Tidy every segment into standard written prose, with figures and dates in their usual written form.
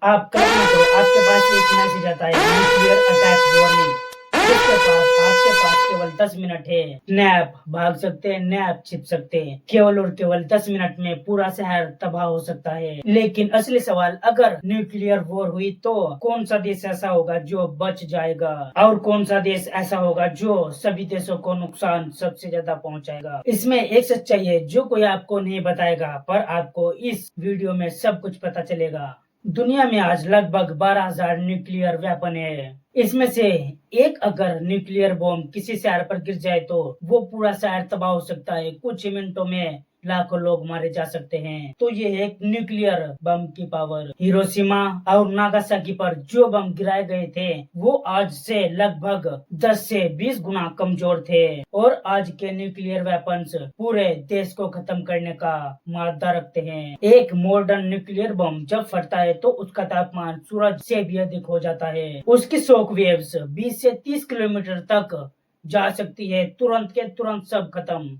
आप कल्पना करो आपके पास एक मैसेज आता है न्यूक्लियर अटैक वार्निंग। आपके पास केवल 10 मिनट है। नैप भाग सकते हैं, नैप छिप सकते हैं। केवल और केवल 10 मिनट में पूरा शहर तबाह हो सकता है। लेकिन असली सवाल, अगर न्यूक्लियर वॉर हुई तो कौन सा देश ऐसा होगा जो बच जाएगा और कौन सा देश ऐसा होगा जो सभी देशों को नुकसान सबसे ज्यादा पहुंचाएगा। इसमें एक सच्चाई है जो कोई आपको नहीं बताएगा, पर आपको इस वीडियो में सब कुछ पता चलेगा। दुनिया में आज लगभग 12,000 न्यूक्लियर वेपन है। इसमें से एक अगर न्यूक्लियर बॉम्ब किसी शहर पर गिर जाए तो वो पूरा शहर तबाह हो सकता है। कुछ ही मिनटों में लाखों लोग मारे जा सकते हैं। तो ये है एक न्यूक्लियर बम की पावर। हिरोशिमा और नागासाकी पर जो बम गिराए गए थे वो आज से लगभग 10 से 20 गुना कमजोर थे, और आज के न्यूक्लियर वेपन्स पूरे देश को खत्म करने का मादा रखते हैं। एक मॉडर्न न्यूक्लियर बम जब फटता है तो उसका तापमान सूरज से भी अधिक हो जाता है। उसकी शॉक वेव्स 20 से 30 किलोमीटर तक जा सकती है। तुरंत के तुरंत सब खत्म।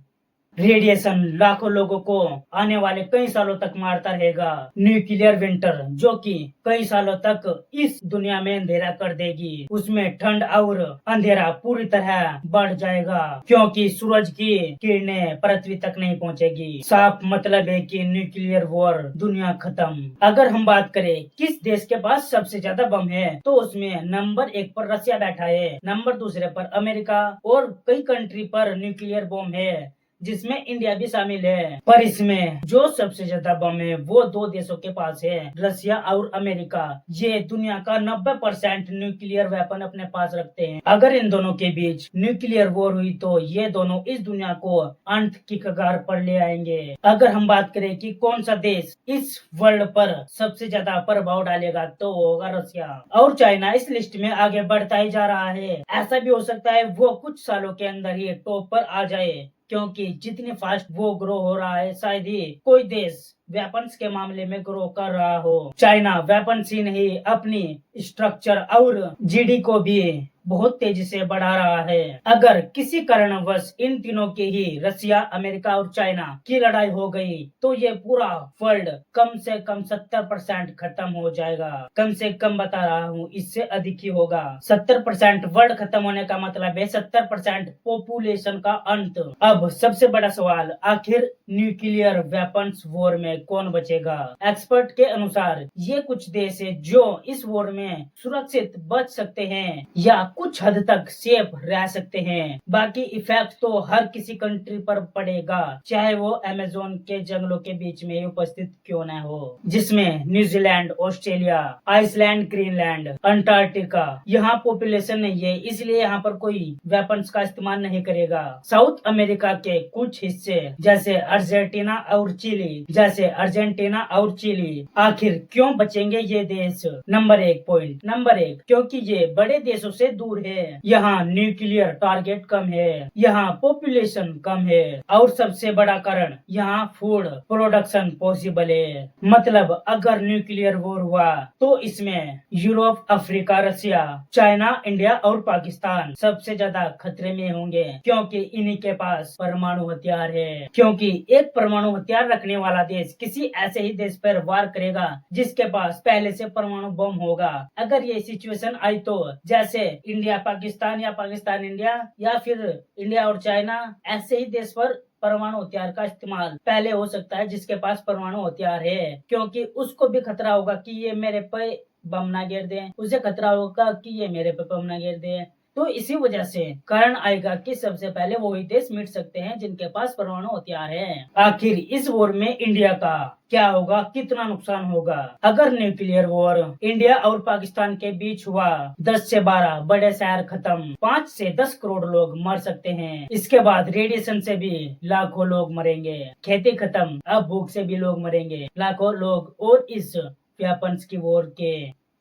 रेडिएशन लाखों लोगों को आने वाले कई सालों तक मारता रहेगा। न्यूक्लियर विंटर जो कि कई सालों तक इस दुनिया में अंधेरा कर देगी। उसमें ठंड और अंधेरा पूरी तरह बढ़ जाएगा क्योंकि सूरज की किरणें पृथ्वी तक नहीं पहुंचेगी। साफ मतलब है कि न्यूक्लियर वॉर, दुनिया खत्म। अगर हम बात करें किस देश के पास सबसे ज्यादा बम है तो उसमें नंबर 1 पर रसिया बैठा है, नंबर दूसरे पर अमेरिका और कई कंट्री पर न्यूक्लियर बम है जिसमें इंडिया भी शामिल है। पर इसमें जो सबसे ज्यादा बम है वो दो देशों के पास है, रसिया और अमेरिका। ये दुनिया का 90% न्यूक्लियर वेपन अपने पास रखते हैं। अगर इन दोनों के बीच न्यूक्लियर वॉर हुई तो ये दोनों इस दुनिया को अंत की कगार पर ले आएंगे। अगर हम बात करें कि कौन सा देश इस वर्ल्ड पर सबसे ज्यादा प्रभाव डालेगा तो वो होगा रसिया, और चाइना इस लिस्ट में आगे बढ़ता ही जा रहा है। ऐसा भी हो सकता है वो कुछ सालों के अंदर ही टॉप पर आ जाए, क्योंकि जितनी फास्ट वो ग्रो हो रहा है शायद ही कोई देश वेपन्स के मामले में ग्रो कर रहा हो। चाइना वेपन्स ही नहीं अपनी स्ट्रक्चर और जीडी को भी बहुत तेजी से बढ़ा रहा है। अगर किसी कारणवश इन तीनों के ही रसिया, अमेरिका और चाइना की लड़ाई हो गई तो ये पूरा वर्ल्ड कम से कम 70% खत्म हो जाएगा। कम से कम बता रहा हूँ, इससे अधिक ही होगा। 70% वर्ल्ड खत्म होने का मतलब है 70% पॉपुलेशन का अंत। अब सबसे बड़ा सवाल, आखिर न्यूक्लियर वेपन्स वॉर में कौन बचेगा? एक्सपर्ट के अनुसार ये कुछ देश है जो इस वॉर में सुरक्षित बच सकते हैं या कुछ हद तक सेफ रह सकते हैं। बाकी इफेक्ट तो हर किसी कंट्री पर पड़ेगा, चाहे वो अमेज़न के जंगलों के बीच में उपस्थित क्यों न हो, जिसमें New Zealand, Australia, Iceland, Greenland, Antarctica. यहाँ पॉपुलेशन नहीं है इसलिए यहाँ पर कोई वेपन्स का इस्तेमाल नहीं करेगा। साउथ अमेरिका के कुछ हिस्से जैसे अर्जेंटीना और चिली आखिर क्यों बचेंगे ये देश? नंबर एक, क्योंकि ये बड़े देशों से दूर है। यहाँ न्यूक्लियर टारगेट कम है, यहाँ पॉपुलेशन कम है, और सबसे बड़ा कारण यहाँ फूड प्रोडक्शन पॉसिबल है। मतलब अगर न्यूक्लियर वॉर हुआ तो इसमें यूरोप, अफ्रीका, रसिया, चाइना, इंडिया और पाकिस्तान सबसे ज्यादा खतरे में होंगे, क्योंकि इन्हीं के पास परमाणु हथियार है। क्योंकि एक परमाणु हथियार रखने वाला देश किसी ऐसे ही देश पर वार करेगा जिसके पास पहले से परमाणु बम होगा। अगर ये सिचुएशन आई तो जैसे इंडिया पाकिस्तान या पाकिस्तान इंडिया या फिर इंडिया और चाइना, ऐसे ही देश पर परमाणु हथियार का इस्तेमाल पहले हो सकता है जिसके पास परमाणु हथियार है, क्योंकि उसको भी खतरा होगा कि ये मेरे पे बम ना गिर दे, उसे खतरा होगा कि ये मेरे पे बम ना गिर दे। तो इसी वजह से कारण आएगा कि सबसे पहले वही देश मिट सकते हैं जिनके पास परमाणु हथियार है। आखिर इस वॉर में इंडिया का क्या होगा, कितना नुकसान होगा? अगर न्यूक्लियर वॉर इंडिया और पाकिस्तान के बीच हुआ, 10 से 12 बड़े शहर खत्म, 5 से 10 करोड़ लोग मर सकते हैं। इसके बाद रेडिएशन से भी लाखों लोग मरेंगे, खेती खत्म, अब भूख से भी लोग मरेंगे लाखों लोग, और इस वेपन्स की वॉर के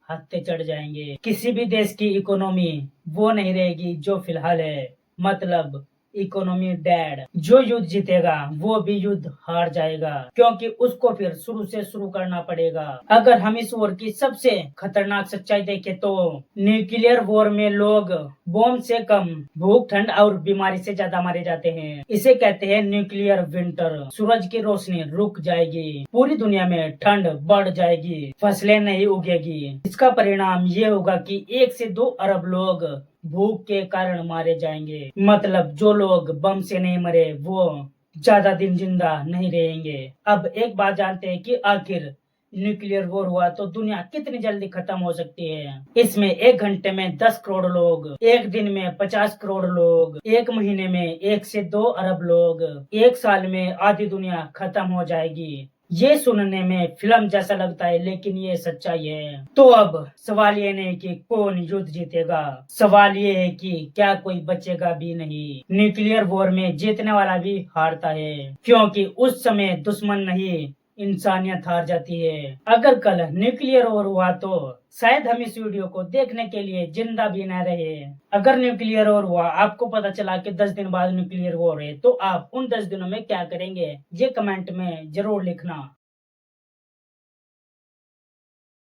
हत्थे चढ़ जाएंगे। किसी भी देश की इकोनॉमी वो नहीं रहेगी जो फिलहाल है। मतलब इकोनॉमी डेड। जो युद्ध जीतेगा वो भी युद्ध हार जाएगा, क्योंकि उसको फिर शुरू से शुरू करना पड़ेगा। अगर हम इस वॉर की सबसे खतरनाक सच्चाई देखें तो न्यूक्लियर वॉर में लोग बॉम्ब से कम भूख, ठंड और बीमारी से ज्यादा मारे जाते हैं। इसे कहते हैं न्यूक्लियर विंटर। सूरज की रोशनी रुक जाएगी, पूरी दुनिया में ठंड बढ़ जाएगी, फसलें नहीं उगेगी। इसका परिणाम ये होगा कि 1 से 2 अरब लोग भूख के कारण मारे जाएंगे। मतलब जो लोग बम से नहीं मरे वो ज्यादा दिन जिंदा नहीं रहेंगे। अब एक बात जानते हैं कि आखिर न्यूक्लियर वॉर हुआ तो दुनिया कितनी जल्दी खत्म हो सकती है। इसमें 1 घंटे में 10 करोड़ लोग, 1 दिन में 50 करोड़ लोग, 1 महीने में 1 से 2 अरब लोग, 1 साल में आधी दुनिया खत्म हो जाएगी। ये सुनने में फिल्म जैसा लगता है, लेकिन ये सच्चाई है। तो अब सवाल ये नहीं कि कौन युद्ध जीतेगा, सवाल ये है कि क्या कोई बचेगा भी नहीं। न्यूक्लियर वॉर में जीतने वाला भी हारता है, क्योंकि उस समय दुश्मन नहीं इंसानियत हार जाती है। अगर कल न्यूक्लियर वॉर हुआ तो शायद हम इस वीडियो को देखने के लिए जिंदा भी न रहे। अगर न्यूक्लियर वॉर हुआ, आपको पता चला कि 10 दिन बाद न्यूक्लियर वॉर है, तो आप उन 10 दिनों में क्या करेंगे, ये कमेंट में जरूर लिखना।